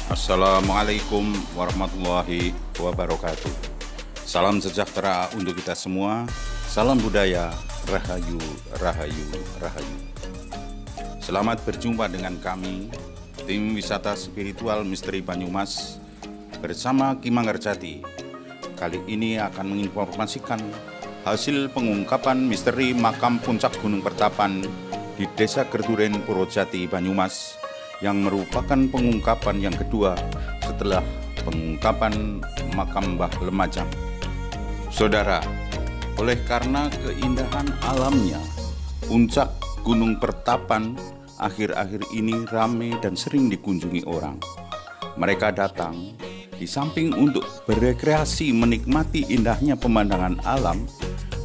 Assalamualaikum warahmatullahi wabarakatuh. Salam sejahtera untuk kita semua. Salam budaya, rahayu, rahayu, rahayu. Selamat berjumpa dengan kami, tim wisata spiritual Misteri Banyumas bersama Ki Manggarjati. Kali ini akan menginformasikan hasil pengungkapan misteri makam puncak Gunung Pertapan di Desa Gerduren, Purwojati, Banyumas, yang merupakan pengungkapan yang kedua setelah pengungkapan makam Mbah Lemajang. Saudara, oleh karena keindahan alamnya, puncak Gunung Pertapan akhir-akhir ini ramai dan sering dikunjungi orang. Mereka datang di samping untuk berekreasi menikmati indahnya pemandangan alam,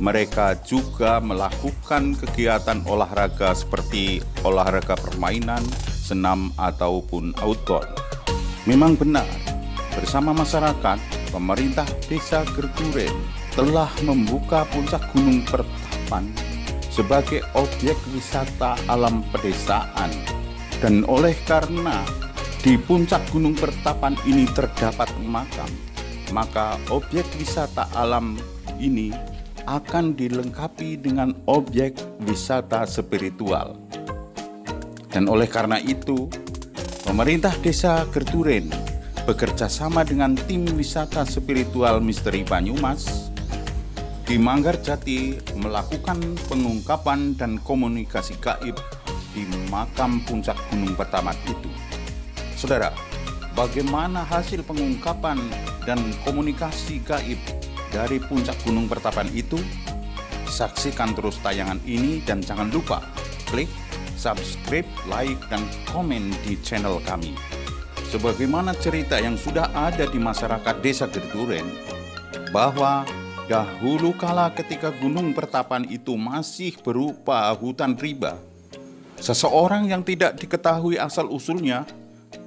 mereka juga melakukan kegiatan olahraga seperti olahraga permainan, senam ataupun outdoor. Memang benar, bersama masyarakat, pemerintah Desa Gerduren telah membuka puncak Gunung Pertapan sebagai objek wisata alam pedesaan. Dan oleh karena di puncak Gunung Pertapan ini terdapat makam, maka objek wisata alam ini akan dilengkapi dengan objek wisata spiritual. Dan oleh karena itu, pemerintah Desa Gerduren bekerja sama dengan tim wisata spiritual Misteri Banyumas, Ki Manggarjati melakukan pengungkapan dan komunikasi gaib di makam puncak Gunung Pertapan itu. Saudara, bagaimana hasil pengungkapan dan komunikasi gaib dari puncak Gunung Pertapan itu? Saksikan terus tayangan ini dan jangan lupa klik subscribe, like, dan komen di channel kami. Sebagaimana cerita yang sudah ada di masyarakat Desa Gerduren, bahwa dahulu kala ketika Gunung Pertapan itu masih berupa hutan rimba, seseorang yang tidak diketahui asal-usulnya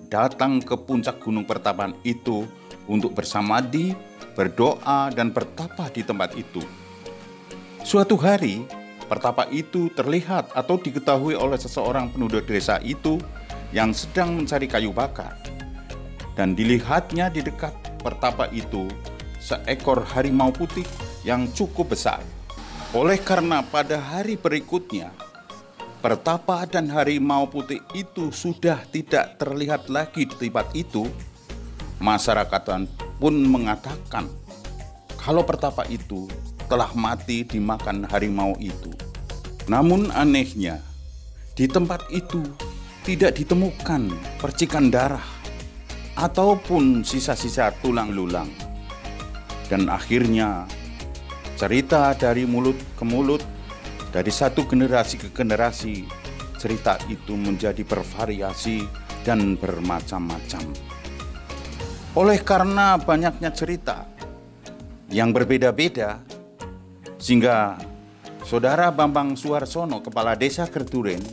datang ke puncak Gunung Pertapan itu untuk bersamadi, berdoa, dan bertapa di tempat itu. Suatu hari, pertapa itu terlihat atau diketahui oleh seseorang penduduk desa itu yang sedang mencari kayu bakar. Dan dilihatnya di dekat pertapa itu seekor harimau putih yang cukup besar. Oleh karena pada hari berikutnya, pertapa dan harimau putih itu sudah tidak terlihat lagi di tempat itu, masyarakat pun mengatakan kalau pertapa itu telah mati dimakan harimau itu. Namun anehnya, di tempat itu tidak ditemukan percikan darah ataupun sisa-sisa tulang lulang. Dan akhirnya cerita dari mulut ke mulut, dari satu generasi ke generasi, cerita itu menjadi bervariasi dan bermacam-macam. Oleh karena banyaknya cerita yang berbeda-beda, sehingga Saudara Bambang Suarsono, Kepala Desa Gerduren,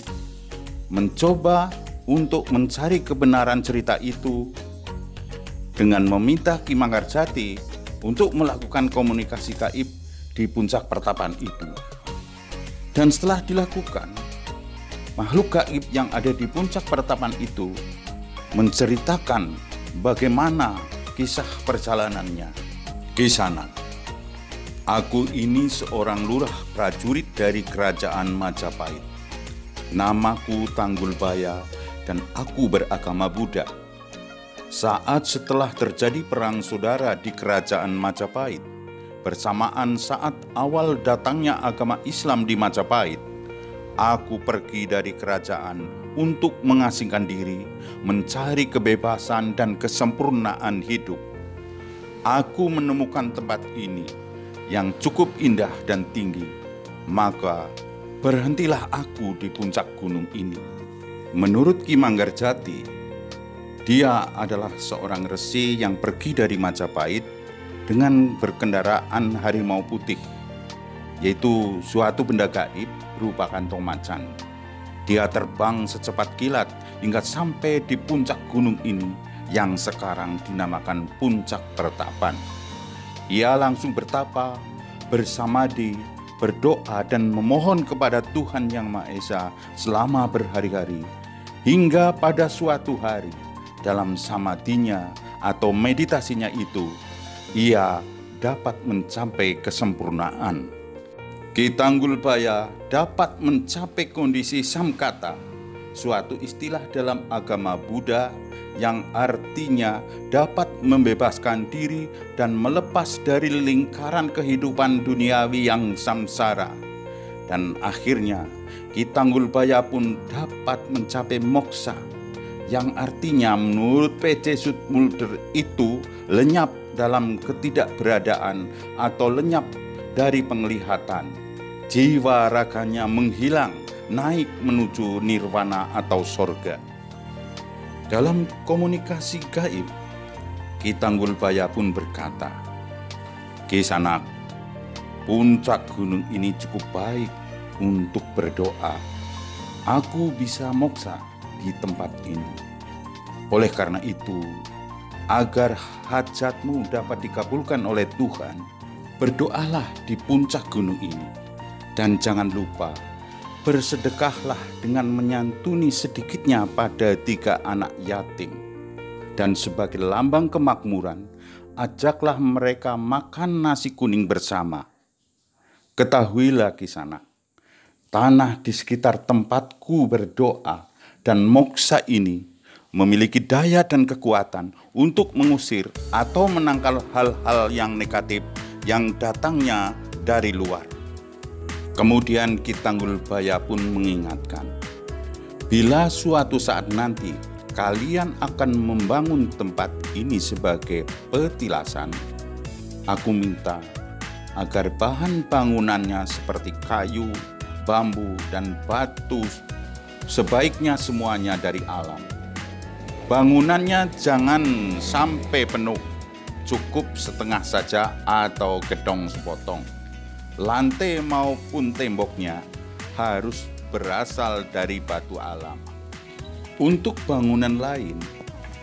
mencoba untuk mencari kebenaran cerita itu dengan meminta Ki Manggarjati untuk melakukan komunikasi gaib di puncak pertapan itu. Dan setelah dilakukan, makhluk gaib yang ada di puncak pertapan itu menceritakan bagaimana kisah perjalanannya ke sana. Aku ini seorang lurah prajurit dari kerajaan Majapahit. Namaku Tanggulbaya dan aku beragama Buddha. Saat setelah terjadi perang saudara di kerajaan Majapahit, bersamaan saat awal datangnya agama Islam di Majapahit, aku pergi dari kerajaan untuk mengasingkan diri, mencari kebebasan dan kesempurnaan hidup. Aku menemukan tempat ini yang cukup indah dan tinggi, maka berhentilah aku di puncak gunung ini. Menurut Ki Manggarjati, dia adalah seorang resi yang pergi dari Majapahit dengan berkendaraan harimau putih, yaitu suatu benda gaib berupa kantong macan. Dia terbang secepat kilat hingga sampai di puncak gunung ini yang sekarang dinamakan Puncak Pertapan. Ia langsung bertapa, bersamadi, berdoa dan memohon kepada Tuhan Yang Maha Esa selama berhari-hari. Hingga pada suatu hari, dalam samadhinya atau meditasinya itu, ia dapat mencapai kesempurnaan. Ki Tanggulbaya dapat mencapai kondisi samkata, suatu istilah dalam agama Buddha yang artinya dapat membebaskan diri dan melepas dari lingkaran kehidupan duniawi yang samsara. Dan akhirnya Ki Tanggulbaya pun dapat mencapai moksa, yang artinya menurut P.C. Zoetmulder itu lenyap dalam ketidakberadaan atau lenyap dari penglihatan. Jiwa raganya menghilang, naik menuju nirwana atau sorga. Dalam komunikasi gaib, Ki Tanggulbaya pun berkata, "Ki Sanak, puncak gunung ini cukup baik untuk berdoa. Aku bisa moksa di tempat ini. Oleh karena itu, agar hajatmu dapat dikabulkan oleh Tuhan, berdoalah di puncak gunung ini. Dan jangan lupa, bersedekahlah dengan menyantuni sedikitnya pada 3 anak yatim. Dan sebagai lambang kemakmuran, ajaklah mereka makan nasi kuning bersama. Ketahuilah Ki Sanak, tanah di sekitar tempatku berdoa dan moksa ini memiliki daya dan kekuatan untuk mengusir atau menangkal hal-hal yang negatif yang datangnya dari luar." Kemudian Ki Tanggulbaya pun mengingatkan, "Bila suatu saat nanti kalian akan membangun tempat ini sebagai petilasan, aku minta agar bahan bangunannya seperti kayu, bambu, dan batu sebaiknya semuanya dari alam. Bangunannya jangan sampai penuh, cukup setengah saja atau gedong sepotong. Lantai maupun temboknya harus berasal dari batu alam. Untuk bangunan lain,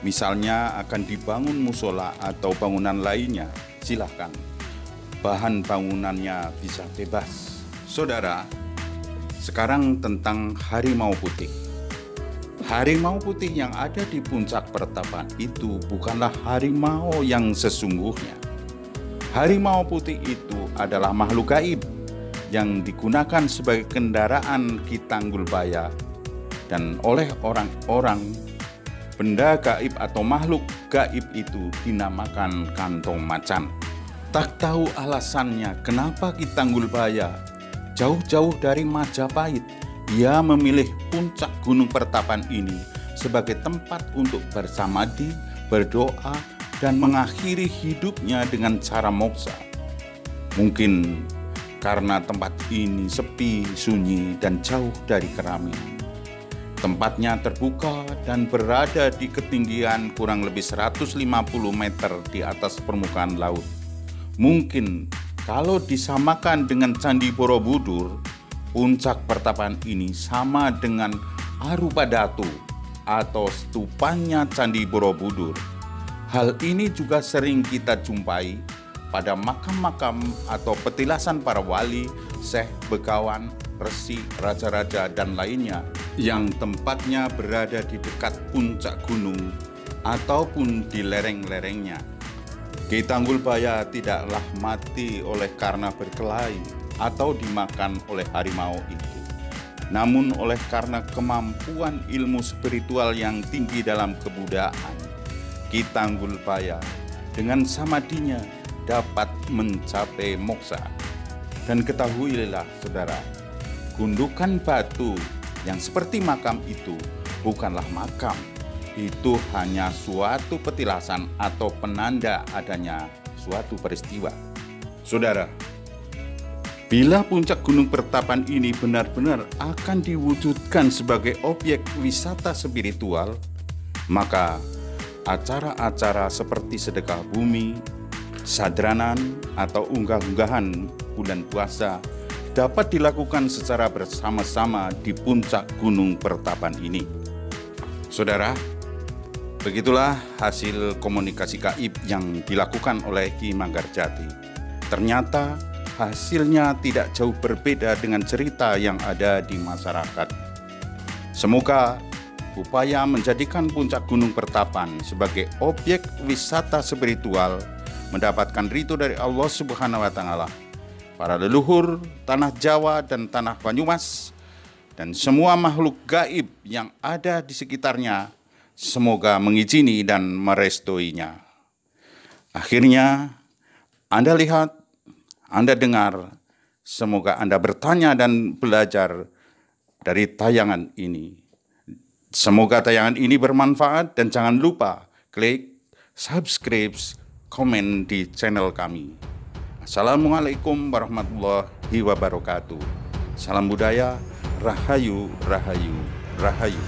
misalnya akan dibangun musola atau bangunan lainnya, silahkan. Bahan bangunannya bisa bebas." Saudara, sekarang tentang harimau putih. Harimau putih yang ada di puncak pertapan itu bukanlah harimau yang sesungguhnya. Harimau putih itu adalah makhluk gaib yang digunakan sebagai kendaraan Ki Tanggulbaya, dan oleh orang-orang, benda gaib atau makhluk gaib itu dinamakan kantong macan. Tak tahu alasannya kenapa Ki Tanggulbaya jauh-jauh dari Majapahit, ia memilih puncak gunung pertapan ini sebagai tempat untuk bersamadhi, berdoa, dan mengakhiri hidupnya dengan cara moksa. Mungkin karena tempat ini sepi, sunyi, dan jauh dari keramaian. Tempatnya terbuka dan berada di ketinggian kurang lebih 150 meter di atas permukaan laut. Mungkin kalau disamakan dengan Candi Borobudur, puncak pertapan ini sama dengan Arupadatu atau stupanya Candi Borobudur. Hal ini juga sering kita jumpai pada makam-makam atau petilasan para wali, syekh, begawan, resi, raja-raja, dan lainnya yang tempatnya berada di dekat puncak gunung ataupun di lereng-lerengnya. Ki Tanggulbaya tidaklah mati oleh karena berkelahi atau dimakan oleh harimau itu, namun oleh karena kemampuan ilmu spiritual yang tinggi dalam kebudayaan. Ki Tanggulbaya dengan samadhinya dapat mencapai moksa. Dan ketahuilah saudara, gundukan batu yang seperti makam itu bukanlah makam. Itu hanya suatu petilasan atau penanda adanya suatu peristiwa. Saudara, bila puncak gunung pertapan ini benar-benar akan diwujudkan sebagai objek wisata spiritual, maka acara-acara seperti sedekah bumi, sadranan, atau unggah-unggahan bulan puasa dapat dilakukan secara bersama-sama di puncak gunung pertapan ini. Saudara, begitulah hasil komunikasi gaib yang dilakukan oleh Ki Manggarjati. Ternyata hasilnya tidak jauh berbeda dengan cerita yang ada di masyarakat. Semoga upaya menjadikan puncak Gunung Pertapan sebagai objek wisata spiritual mendapatkan ridho dari Allah Subhanahu wa Ta'ala. Para leluhur tanah Jawa dan tanah Banyumas dan semua makhluk gaib yang ada di sekitarnya semoga mengizini dan merestoinya. Akhirnya Anda lihat, Anda dengar, semoga Anda bertanya dan belajar dari tayangan ini. Semoga tayangan ini bermanfaat dan jangan lupa klik subscribe, komen di channel kami. Assalamualaikum warahmatullahi wabarakatuh. Salam budaya, rahayu, rahayu, rahayu.